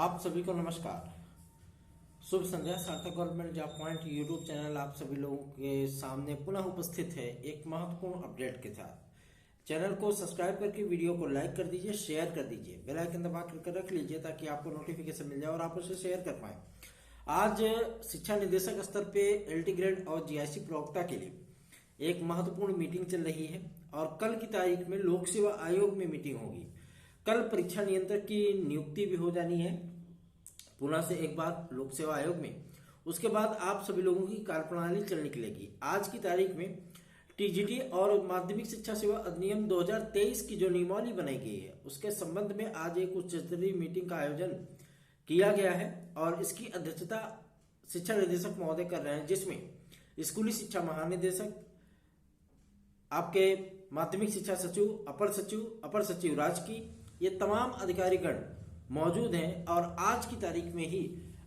आप सभी को नमस्कार। शुभ संध्या। सार्थक government job point YouTube channel आप सभी लोगों के सामने पुनः उपस्थित है एक महत्वपूर्ण अपडेट के साथ। चैनल को सब्सक्राइब करके वीडियो को लाइक कर दीजिए, शेयर कर दीजिए, बेल आइकन दबा कर रख लीजिए ताकि आपको नोटिफिकेशन मिल जाए और आप उसे शेयर कर पाए। आज शिक्षा निदेशक स्तर पे एलटी ग्रेड और जीआईसी प्रवक्ता के लिए एक महत्वपूर्ण मीटिंग चल रही है और कल की तारीख में लोक सेवा आयोग में मीटिंग होगी। कल परीक्षा नियंत्रक की नियुक्ति भी हो जानी है पुनः से एक बार लोक सेवा आयोग में। उसके बाद आप सभी लोगों की कार्यप्रणाली चल निकलेगी। आज की तारीख में टीजीटी और माध्यमिक शिक्षा सेवा अधिनियम 2023 की जो नियमावली बनाई गई है उसके संबंध में आज एक उच्च स्तरीय मीटिंग का आयोजन किया गया है और इसकी अध्यक्षता शिक्षा निदेशक महोदय कर रहे हैं, जिसमें स्कूली शिक्षा महानिदेशक, आपके माध्यमिक शिक्षा सचिव, अपर सचिव राजकीय, ये तमाम अधिकारीगण मौजूद हैं। और आज की तारीख में ही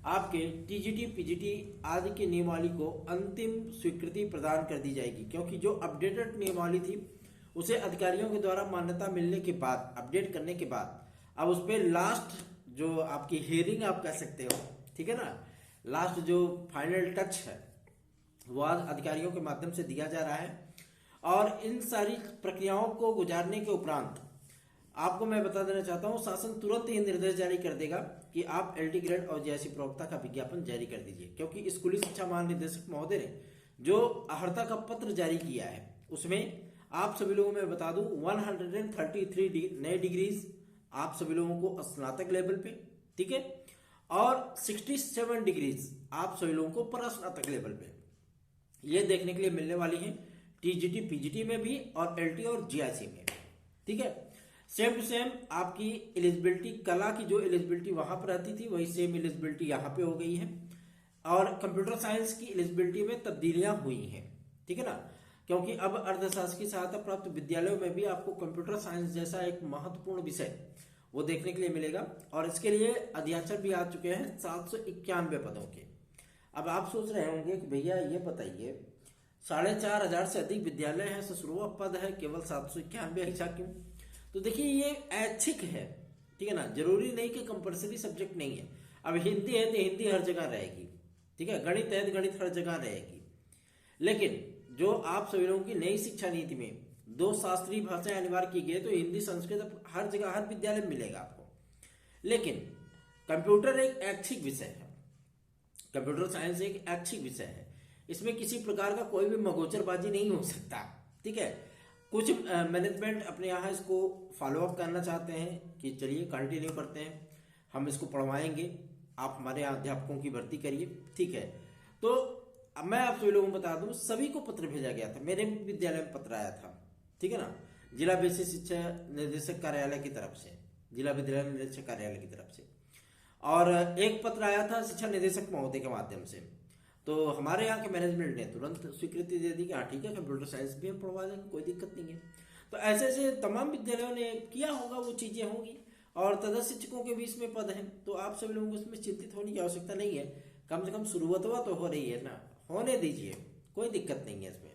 आपके टीजीटी पीजीटी आदि की नियमावली को अंतिम स्वीकृति प्रदान कर दी जाएगी, क्योंकि जो अपडेटेड नियमावली थी उसे अधिकारियों के द्वारा मान्यता मिलने के बाद, अपडेट करने के बाद, अब उस पर लास्ट जो आपकी हियरिंग आप कह सकते हो, ठीक है ना, लास्ट जो फाइनल टच है वो आज अधिकारियों के माध्यम से दिया जा रहा है। और इन सारी प्रक्रियाओं को गुजारने के उपरांत आपको मैं बता देना चाहता हूं, शासन तुरंत ही निर्देश जारी कर देगा कि आप एलटी ग्रेड और जीआईसी प्रवक्ता का विज्ञापन जारी कर दीजिए, क्योंकि स्कूली शिक्षा महानिदेशक महोदय ने जो अहर्ता का पत्र जारी किया है उसमें आप सभी लोगों में बता दूं 133 नए डिग्रीज आप सभी लोगों को स्नातक लेवल पे, ठीक है, और 67 डिग्रीज आप सभी लोगों को परास्नातक लेवल पे ये देखने के लिए मिलने वाली है टीजीटी पीजीटी में भी और एलटी और जीआईसी में, ठीक है। सेम टू सेम आपकी एलिजिबिलिटी, कला की जो एलिजिबिलिटी वहां पर रहती थी वही सेम एलिजिबिलिटी यहाँ पे हो गई है और कंप्यूटर साइंस की एलिजिबिलिटी में तब्दीलियां हुई हैं, ठीक है ना, क्योंकि अब अर्धशासकीय सहायता प्राप्त विद्यालयों में भी आपको कंप्यूटर साइंस जैसा एक महत्वपूर्ण विषय वो देखने के लिए मिलेगा और इसके लिए अध्याचन भी आ चुके हैं 791 पदों के। अब आप सोच रहे होंगे कि भैया ये बताइए 4,500 से अधिक विद्यालय है, ससुरवा पद है, केवल 791 ऐसा क्यों? तो देखिए ये ऐच्छिक है, ठीक है ना, जरूरी नहीं कि कंपलसरी सब्जेक्ट नहीं है। अब हिंदी है तो हिंदी हर जगह रहेगी, ठीक है, गणित है तो गणित हर जगह रहेगी, लेकिन जो आप सभी लोगों की नई शिक्षा नीति में 2 शास्त्रीय भाषाएं अनिवार्य की गई तो हिंदी संस्कृत हर जगह हर विद्यालय में मिलेगा आपको। लेकिन कंप्यूटर एक ऐच्छिक विषय है, कंप्यूटर साइंस एक ऐच्छिक विषय है, इसमें किसी प्रकार का कोई भी मगोचरबाजी नहीं हो सकता, ठीक है। कुछ मैनेजमेंट अपने यहाँ इसको फॉलो अप करना चाहते हैं कि चलिए कंटिन्यू करते हैं, हम इसको पढ़वाएंगे, आप हमारे यहाँ अध्यापकों की भर्ती करिए, ठीक है। तो अब मैं आप सभी लोगों को बता दूं, सभी को पत्र भेजा गया था, मेरे विद्यालय में पत्र आया था, ठीक है ना, जिला बेसिक शिक्षा निर्देशक कार्यालय की तरफ से, जिला विद्यालय निदेशक कार्यालय की तरफ से, और एक पत्र आया था शिक्षा निदेशक महोदय के माध्यम से। तो हमारे यहाँ के मैनेजमेंट ने तुरंत स्वीकृति दे दी कि हाँ ठीक है, कंप्यूटर साइंस भी हम पढ़वा देंगे, कोई दिक्कत नहीं है। तो ऐसे ऐसे तमाम विद्यालयों ने किया होगा, वो चीजें होंगी और तदर्थ शिक्षकों के भी इसमें पद हैं, तो आप सभी लोगों को इसमें चिंतित होने की आवश्यकता नहीं है। कम से कम शुरुआत तो हो रही है ना, होने दीजिए, कोई दिक्कत नहीं है इसमें।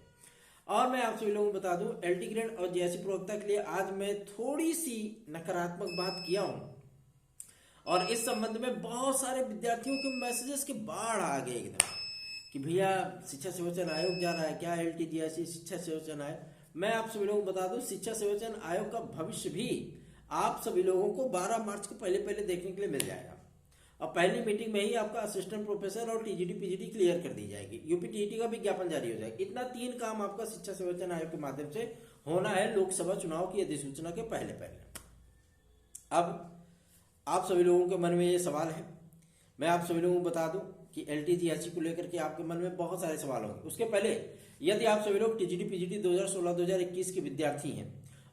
और मैं आप सभी लोगों को बता दूं, एलटी ग्रेड और जीआईसी प्रवक्ता के लिए आज मैं थोड़ी सी नकारात्मक बात किया हूं और इस संबंध में बहुत सारे विद्यार्थियों के मैसेजेस के बाढ़ आ गए एकदम कि भैया शिक्षा सेवाचयन आयोग जा रहा है क्या, एलटी जीआईसी शिक्षा सेवाचयन आयोग। मैं आप सभी लोगों को बता दूं, शिक्षा सेवाचयन आयोग का भविष्य भी आप सभी लोगों को 12 मार्च के पहले देखने के लिए मिल जाएगा और पहली मीटिंग में ही आपका असिस्टेंट प्रोफेसर और टीजीटी पीजीटी क्लियर कर दी जाएगी, यूपीटीईटी का विज्ञापन जारी हो जाएगा। इतना 3 काम आपका शिक्षा सेवाचयन आयोग के माध्यम से होना है लोकसभा चुनाव की अधिसूचना के पहले। अब आप सभी लोगों के मन में ये सवाल है, मैं आप सभी लोगों को बता दूं कि एलटी जीआईसी को लेकर के आपके मन में बहुत सारे सवाल होंगे। उसके पहले यदि आप सभी लोग टीजीटी पीजीटी 2016-2021 के विद्यार्थी हैं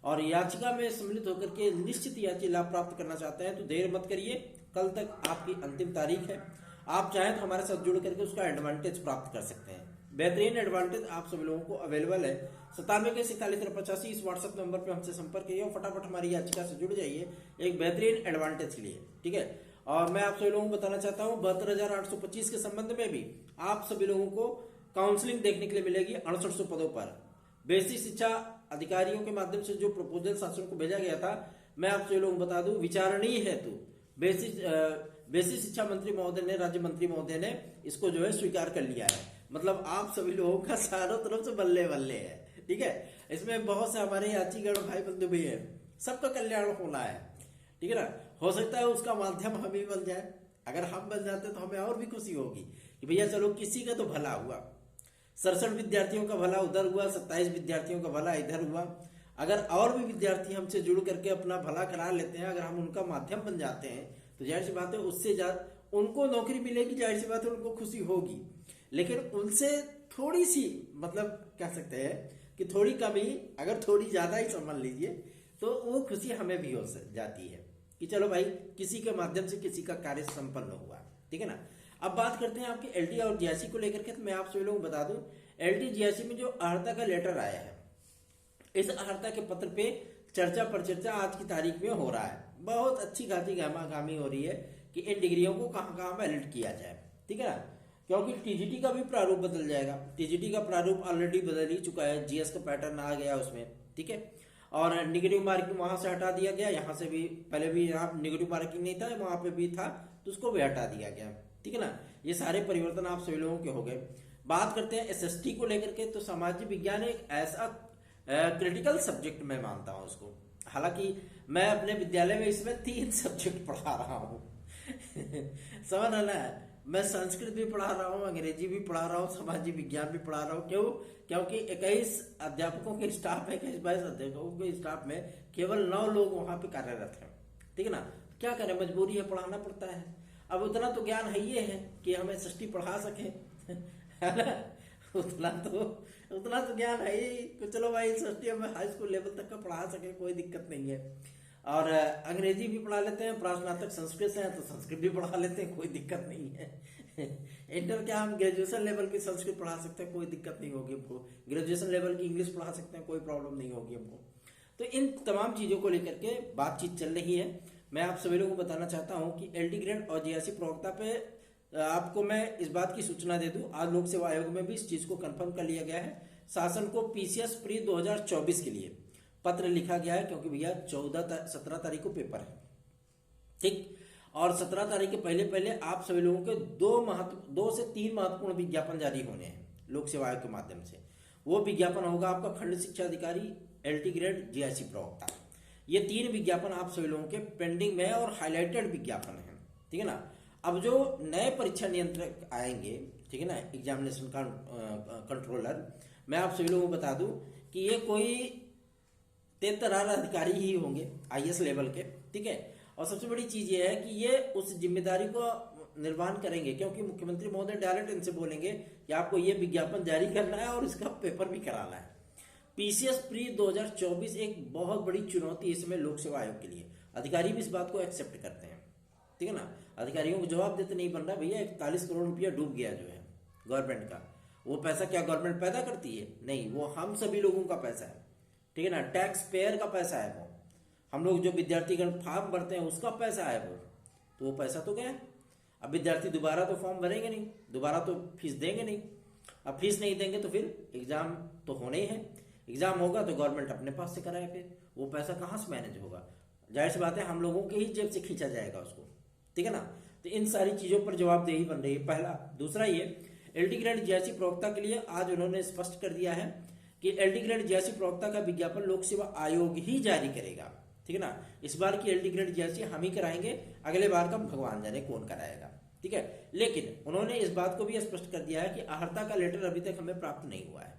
और याचिका में सम्मिलित होकर के निश्चित याची लाभ प्राप्त करना चाहते हैं तो देर मत करिए, कल तक आपकी अंतिम तारीख है। आप चाहें तो हमारे साथ जुड़ करके उसका एडवांटेज प्राप्त कर सकते हैं। बेहतरीन एडवांटेज आप सभी लोगों को अवेलेबल है। 97 इस व्हाट्सएप नंबर पर हमसे संपर्क करिए और फटाफट हमारी याचिका से जुड़ जाइए एक बेहतरीन एडवांटेज के लिए, ठीक है। और मैं आप सभी लोगों को बताना चाहता हूं 72,825 के संबंध में भी आप सभी लोगों को काउंसलिंग देखने के लिए मिलेगी 6800 पदों पर। बेसिक शिक्षा अधिकारियों के माध्यम से जो प्रपोजल शासन को भेजा गया था, मैं आप सभी लोगों को बता दूं विचारणीय हेतु बेसिक बेसिक शिक्षा मंत्री महोदय ने, राज्य मंत्री महोदय ने इसको जो है स्वीकार कर लिया है। मतलब आप सभी लोगों का चारों तरफ से बल्ले बल्ले है, ठीक है। इसमें बहुत से हमारे यात्रीगण भाई बंधु भी है, सबका कल्याण होना है, ठीक है ना। हो सकता है उसका माध्यम हम ही बन जाए, अगर हम बन जाते तो हमें और भी खुशी होगी कि भैया चलो किसी का तो भला हुआ। 67 विद्यार्थियों का भला उधर हुआ, 27 विद्यार्थियों का भला इधर हुआ। अगर और भी विद्यार्थी हमसे जुड़ करके अपना भला करा लेते हैं, अगर हम उनका माध्यम बन जाते हैं, तो जाहिर सी बात है उससे ज्यादा उनको नौकरी मिलेगी, जाहिर सी बात है उनको खुशी होगी। लेकिन उनसे थोड़ी सी, मतलब कह सकते हैं कि थोड़ी कमी, अगर थोड़ी ज्यादा ही समझ लीजिए, तो वो खुशी हमें भी हो जाती है कि चलो भाई किसी के माध्यम से किसी का कार्य संपन्न हुआ, ठीक है ना। अब बात करते हैं आपके एलटी और जीआईसी को लेकर के। तो मैं आप सभी लोगों को बता दूं, एलटी जीआईसी में जो अर्हता का लेटर आया है, इस अर्हता के पत्र पे चर्चा परिचर्चा आज की तारीख में हो रहा है। बहुत अच्छी खासी गहमागामी हो रही है कि इन डिग्रियों को कहां कहां वैलिड किया जाए, ठीक है ना। क्योंकि टीजीटी का भी प्रारूप बदल जाएगा। टीजीटी का प्रारूप ऑलरेडी बदल ही चुका है, जीएस का पैटर्न आ गया उसमें, ठीक है। और नेगेटिव मार्किंग वहां से हटा दिया गया, यहाँ से भी, पहले भी यहाँ नेगेटिव मार्किंग नहीं था, वहां पे भी था, तो उसको भी हटा दिया गया, ठीक है ना। ये सारे परिवर्तन आप सभी लोगों के हो गए। बात करते हैं एसएसटी को लेकर के, तो सामाजिक विज्ञान एक ऐसा क्रिटिकल सब्जेक्ट मैं मानता हूं उसको। हालांकि मैं अपने विद्यालय में इसमें 3 सब्जेक्ट पढ़ा रहा हूँ समझ रहा है, मैं संस्कृत भी पढ़ा रहा हूँ, अंग्रेजी भी पढ़ा रहा हूँ, सामाजिक विज्ञान भी पढ़ा रहा हूँ। क्यों? क्योंकि 21 अध्यापकों के स्टाफ है, 22 अध्यापकों के स्टाफ में केवल 9 लोग वहां पे कार्यरत हैं, ठीक है ना। क्या करें, मजबूरी है, पढ़ाना पड़ता है। अब उतना तो ज्ञान है ये है कि हम एसएसटी पढ़ा सके है ना, उतना तो ज्ञान है ही कि चलो भाई एसएसटी हम हाई स्कूल लेवल तक का पढ़ा सके, कोई दिक्कत नहीं है। और अंग्रेजी भी पढ़ा लेते हैं, प्रास्नातक संस्कृत से है तो संस्कृत भी पढ़ा लेते हैं, कोई दिक्कत नहीं है इंटर क्या हम ग्रेजुएशन लेवल की संस्कृत पढ़ा सकते हैं, कोई दिक्कत नहीं होगी हमको। ग्रेजुएशन लेवल की इंग्लिश पढ़ा सकते हैं, कोई प्रॉब्लम नहीं होगी हमको। तो इन तमाम चीजों को लेकर के बातचीत चल रही है। मैं आप सभी लोगों को बताना चाहता हूं कि एलटी ग्रेड और जीआईसी प्रवक्ता पे आपको मैं इस बात की सूचना दे दूं, आज लोक सेवा आयोग में भी इस चीज को कंफर्म कर लिया गया है। शासन को पीसीएस प्री 2024 के लिए पत्र लिखा गया है, क्योंकि भैया 17 तारीख को पेपर है, ठीक। और 17 तारीख के पहले पहले आप सभी लोगों के 2 से 3 महत्वपूर्ण विज्ञापन जारी होने हैं लोक सेवा आयोग के माध्यम से। वो विज्ञापन होगा आपका खंड शिक्षा अधिकारी, एलटी ग्रेड, जीआईसी प्रवक्ता। ये 3 विज्ञापन आप सभी लोगों के पेंडिंग में और हाईलाइटेड विज्ञापन है, ठीक है ना। अब जो नए परीक्षा नियंत्रक आएंगे, ठीक है ना, एग्जामिनेशन कंट्रोलर, मैं आप सभी लोगों को बता दूं कि ये कोई 33 अधिकारी ही होंगे आईएएस लेवल के, ठीक है। और सबसे बड़ी चीज ये है कि ये उस जिम्मेदारी को निर्वहन करेंगे, क्योंकि मुख्यमंत्री महोदय डायरेक्ट इनसे बोलेंगे कि आपको ये विज्ञापन जारी करना है और इसका पेपर भी कराना है। पीसीएस प्री 2024 एक बहुत बड़ी चुनौती इसमें लोक सेवा आयोग के लिए। अधिकारी भी इस बात को एक्सेप्ट करते हैं, ठीक है ना। अधिकारियों को जवाब देते नहीं बन रहा, भैया 41 करोड़ रुपया डूब गया जो है गवर्नमेंट का। वो पैसा क्या गवर्नमेंट पैदा करती है? नहीं, वो हम सभी लोगों का पैसा है, ठीक है ना। टैक्स पेयर का पैसा है वो, हम लोग जो विद्यार्थीगण फॉर्म भरते हैं उसका पैसा है वो, तो वो पैसा तो गया। अब विद्यार्थी दोबारा तो फॉर्म भरेंगे नहीं, दोबारा तो फीस देंगे नहीं। अब फीस नहीं देंगे तो फिर एग्जाम तो होने ही है, एग्जाम होगा तो गवर्नमेंट अपने पास से कराए, फिर वो पैसा कहाँ से मैनेज होगा? जाहिर सी बात है हम लोगों के ही जेब से खींचा जाएगा उसको, ठीक है ना। तो इन सारी चीजों पर जवाबदेही बन रही है, पहला। दूसरा ये एलटी ग्रेड जीआईसी प्रवक्ता के लिए आज उन्होंने स्पष्ट कर दिया है कि एलटी ग्रेड जीआईसी प्रवक्ता का विज्ञापन लोक सेवा आयोग ही जारी करेगा, ठीक है ना। इस बार की एलटी ग्रेड जीआईसी हम ही कराएंगे, अगले बार का भगवान जाने कौन कराएगा, ठीक है। लेकिन उन्होंने इस बात को भी स्पष्ट कर दिया है कि अर्हता का लेटर अभी तक हमें प्राप्त नहीं हुआ है।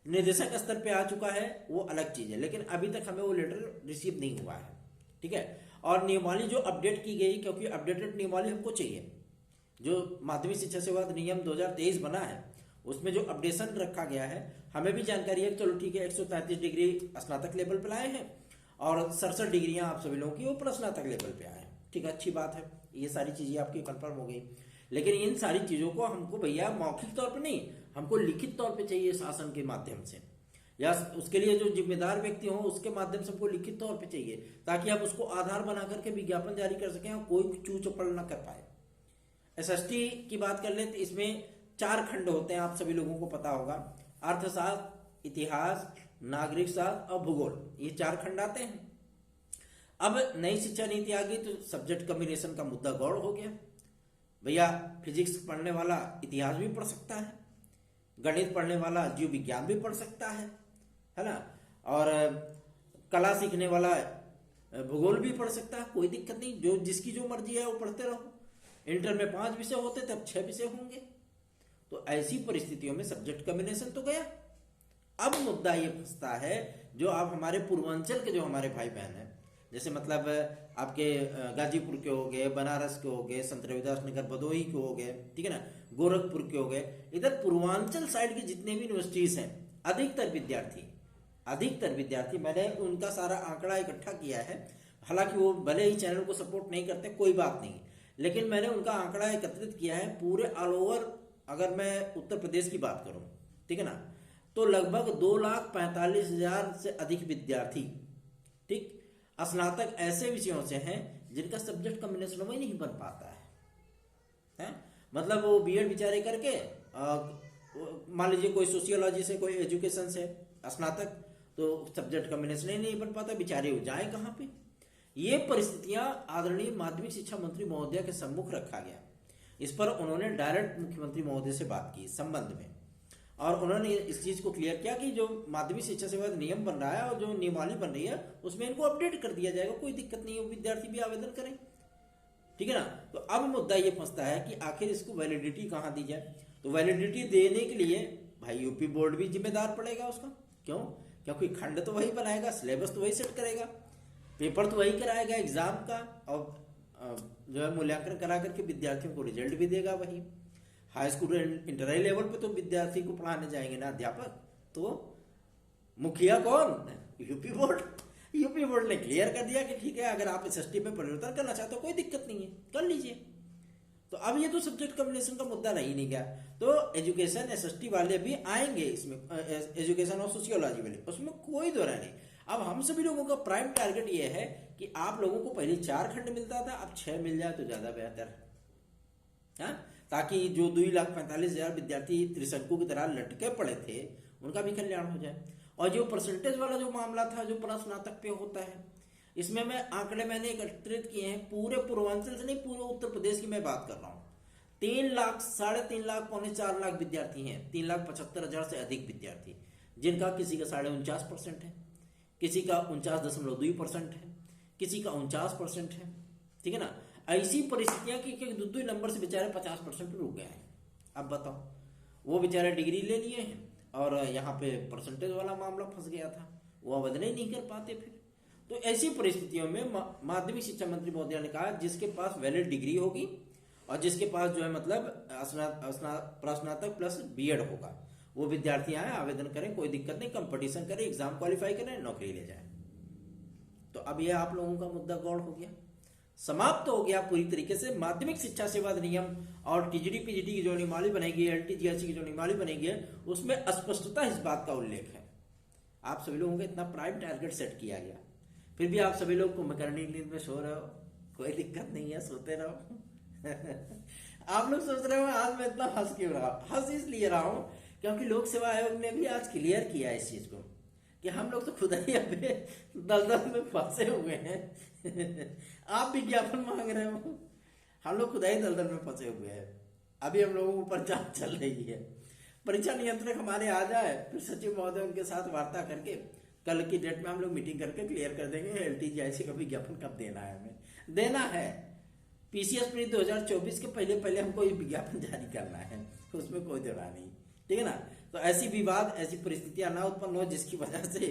निर्देशक स्तर पे आ चुका है, वो अलग चीज है, लेकिन अभी तक हमें वो लेटर रिसीव नहीं हुआ है, ठीक है। और नियमावली जो अपडेट की गई, क्योंकि अपडेटेड नियमावली हमको चाहिए, जो माध्यमिक शिक्षा सेवा अधिनियम 2023 बना है उसमें जो अपडेशन रखा गया है, हमें भी जानकारी है कि चलो ठीक है 133 डिग्री स्नातक लेवल पे लाए हैं और 67 डिग्रियां आप सभी लोगों की वो प्रस्नातक लेवल पे आए हैं, ठीक है, अच्छी बात है। ये सारी चीजें आपकी कंफर्म हो गई। लेकिन इन सारी चीजों को हमको भैया मौखिक तौर पे नहीं, हमको लिखित तौर पे चाहिए, शासन के माध्यम से, या उसके लिए जो जिम्मेदार व्यक्ति हो उसके माध्यम से हमको लिखित तौर पे चाहिए, ताकि आप उसको आधार बना करके विज्ञापन जारी कर सकें और कोई चू चपड़ ना कर पाए। एसएसटी की बात कर ले तो इसमें 4 खंड होते हैं, आप सभी लोगों को पता होगा। अर्थशास्त्र, इतिहास, नागरिक शास्त्र और भूगोल, ये 4 खंड आते हैं। अब नई शिक्षा नीति आ गई तो सब्जेक्ट कम्बिनेशन का मुद्दा गौड़ हो गया। भैया फिजिक्स पढ़ने वाला इतिहास भी पढ़ सकता है, गणित पढ़ने वाला जीव विज्ञान भी पढ़ सकता है ना, और कला सीखने वाला भूगोल भी पढ़ सकता है, कोई दिक्कत नहीं, जो जिसकी जो मर्जी है वो पढ़ते रहो। इंटर में 5 विषय होते तब 6 विषय होंगे। तो ऐसी परिस्थितियों में सब्जेक्ट कॉम्बिनेशन तो गया। अब मुद्दा ये फंसता है, जो आप हमारे पूर्वांचल के जो हमारे भाई बहन हैं, जैसे मतलब आपके गाजीपुर के हो गए, बनारस के हो गए, संत रविदास नगर भदोही के हो गए, ठीक है ना, गोरखपुर के हो गए, इधर पूर्वांचल साइड की जितने भी यूनिवर्सिटीज हैं, अधिकतर विद्यार्थी मैंने उनका सारा आंकड़ा इकट्ठा किया है। हालांकि वो भले ही चैनल को सपोर्ट नहीं करते, कोई बात नहीं, लेकिन मैंने उनका आंकड़ा एकत्रित किया है पूरे ऑल ओवर। अगर मैं उत्तर प्रदेश की बात करूं, ठीक है ना, तो लगभग 2,45,000 से अधिक विद्यार्थी, ठीक, स्नातक ऐसे विषयों से हैं जिनका सब्जेक्ट कॉम्बिनेशन में नहीं बन पाता है? मतलब वो बीएड बेचारे करके मान लीजिए कोई सोशियोलॉजी से, कोई एजुकेशन से स्नातक, तो सब्जेक्ट कॉम्बिनेशन ही नहीं बन पाता, बेचारे वो जाए कहाँ पे। ये परिस्थितियां आदरणीय माध्यमिक शिक्षा मंत्री महोदय के सम्मुख रखा गया। इस पर उन्होंने डायरेक्ट मुख्यमंत्री महोदय से बात की इस संबंध में, और उन्होंने इस चीज को क्लियर किया कि जो माध्यमिक शिक्षा सेवा नियम बन रहा है और जो नियमावली बन रही है उसमें इनको अपडेट कर दिया जाएगा, कोई दिक्कत नहीं है, विद्यार्थी भी आवेदन करें, ठीक है ना। तो अब मुद्दा ये फंसता है कि आखिर इसको वैलिडिटी कहाँ दी जाए। तो वैलिडिटी देने के लिए भाई यूपी बोर्ड भी जिम्मेदार पड़ेगा उसका। क्यों? क्योंकि खंड तो वही बनाएगा, सिलेबस तो वही सेट करेगा, पेपर तो वही कराएगा एग्जाम का, और जो है मूल्यांकन करा करके विद्यार्थियों को रिजल्ट भी देगा वही। हाई स्कूल इंटर लेवल पे तो विद्यार्थी को पढ़ाने जाएंगे ना अध्यापक, तो मुखिया कौन? यूपी बोर्ड ने क्लियर कर दिया कि ठीक है, अगर आप एसएसटी में परिवर्तन करना चाहते हो कोई दिक्कत नहीं है, कर लीजिए। तो अब ये तो सब्जेक्ट कॉम्बिनेशन का मुद्दा नहीं गया, तो एजुकेशन एसएसटी वाले भी आएंगे इसमें, एजुकेशन और सोशियोलॉजी वाले, उसमें कोई दो नहीं। अब हम सभी लोगों का प्राइम टारगेट ये है कि आप लोगों को पहले 4 खंड मिलता था, अब 6 मिल जाए तो ज्यादा बेहतर है, ताकि जो 2,45,000 विद्यार्थी त्रिशंकु की तरह लटके पड़े थे उनका भी कल्याण हो जाए। और जो परसेंटेज वाला जो मामला था जो स्नातक पे होता है, इसमें मैंने एकत्रित किए हैं, पूरे पूर्वांचल से नहीं, पूरे उत्तर प्रदेश की मैं बात कर रहा हूँ। 3 लाख, 3.5 लाख, 4 लाख विद्यार्थी हैं, 3,75,000 से अधिक विद्यार्थी, जिनका किसी का 49.5% है, किसी का 49.2% है, किसी का 49% है, ठीक है ना। ऐसी परिस्थितियां कि 2 नंबर से बेचारे 50% पे रुक गए हैं। अब बताओ, वो बेचारे डिग्री ले लिए हैं और यहाँ पे परसेंटेज वाला मामला फंस गया था, वो आवेदन ही नहीं कर पाते फिर। तो ऐसी परिस्थितियों में माध्यमिक शिक्षा मंत्री महोदय ने कहा जिसके पास वैलिड डिग्री होगी और जिसके पास जो है मतलब स्नातक प्लस बीएड होगा, वो विद्यार्थी आए, आवेदन करें, कोई दिक्कत नहीं, कंपटीशन करें, एग्जाम क्वालिफाई करें, नौकरी ले जाए। तो अब यह आप लोगों का मुद्दा गौड़ हो गया, समाप्त तो हो गया पूरी तरीके से। माध्यमिक शिक्षा सेवा अधिनियम और टीजीडी पीजीडी की जो नियमावली बनेगी, एलटीजीआरसी की जो नियमावली बनेगी, उसमें स्पष्टता इस बात का उल्लेख है। आप सभी लोगों का इतना प्राइम टारगेट सेट किया गया, फिर भी आप सभी लोग कुंभकर्णी नींद में सो रहे हो, कोई दिक्कत नहीं है, सोते रहो। आप लोग सोच रहे हो आज मैं इतना हंस क्यों रहा? हंस इसलिए रहा हूं क्योंकि लोक सेवा आयोग ने भी आज क्लियर किया इस चीज को कि हम लोग तो खुद ही अभी दलदल में फंसे हुए हैं। आप विज्ञापन मांग रहे हो, हम लोग खुद ही दलदल में फंसे हुए हैं। अभी हम लोगों पर जांच चल रही है, परीक्षा नियंत्रक हमारे आ जाए, फिर सचिव महोदय उनके साथ वार्ता करके कल की डेट में हम लोग मीटिंग करके क्लियर कर देंगे एलटीजीआईसी का विज्ञापन कब देना है, हमें देना है। पीसीएस प्री 2024 के पहले हमको ये विज्ञापन जारी करना है, उसमें कोई देना नहीं, ठीक है ना। तो ऐसी विवाद, ऐसी परिस्थितियां ना उत्पन्न हो जिसकी वजह से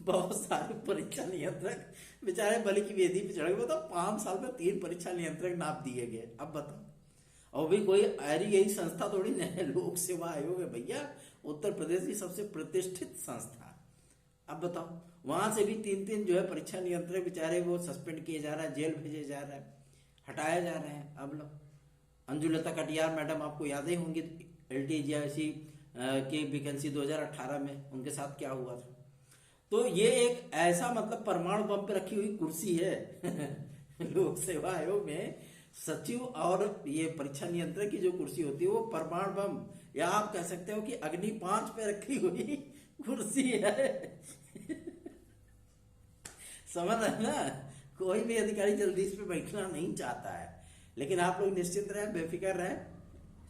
बहुत सारे परीक्षा नियंत्रक बेचारे बलि की वेदी पे चढ़ गए। बताओ 5 साल में 3 परीक्षा नियंत्रक नाप दिए गए। अब बताओ, और भी कोई यही संस्था थोड़ी नहीं, लोक सेवा आयोग है भैया, उत्तर प्रदेश की सबसे प्रतिष्ठित संस्था। अब बताओ, वहां से भी 3 जो है परीक्षा नियंत्रक बेचारे वो सस्पेंड किए जा रहा है, जेल भेजे जा रहा है, हटाए जा रहे हैं। अब लोग अंजुलता कटियार मैडम आपको याद ही होंगी, एलटीजीआईसी की वैकेंसी 2018 में उनके साथ क्या हुआ था। तो ये एक ऐसा मतलब परमाणु बम पे रखी हुई कुर्सी है। लोक सेवा आयोग में सचिव और ये परीक्षा नियंत्रक की जो कुर्सी होती है वो परमाणु बम, या आप कह सकते हो कि अग्नि 5 पे रखी हुई कुर्सी है। समझ रहे ना, कोई भी अधिकारी जल्दी इस पे बैठना नहीं चाहता है, लेकिन आप लोग निश्चिंत रहें, बेफिक्र रहें।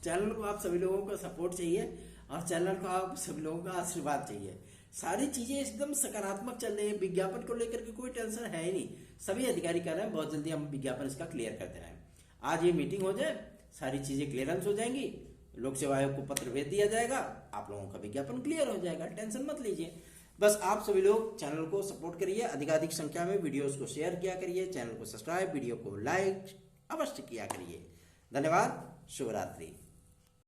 चैनल को आप सभी लोगों का सपोर्ट चाहिए और चैनल को आप सभी लोगों का आशीर्वाद चाहिए। सारी चीजें एकदम सकारात्मक चल रही है, विज्ञापन को लेकर के कोई टेंशन है ही नहीं। सभी अधिकारी कह रहे हैं बहुत जल्दी हम विज्ञापन इसका क्लियर कर दे रहे हैं। आज ये मीटिंग हो जाए, सारी चीजें क्लियरेंस हो जाएंगी, लोक सेवा आयोग को पत्र भेज दिया जाएगा, आप लोगों का विज्ञापन क्लियर हो जाएगा, टेंशन मत लीजिए। बस आप सभी लोग चैनल को सपोर्ट करिए, अधिकाधिक संख्या में वीडियोस को शेयर किया करिए, चैनल को सब्सक्राइब, वीडियो को लाइक अवश्य किया करिए। धन्यवाद, शुभ रात्रि।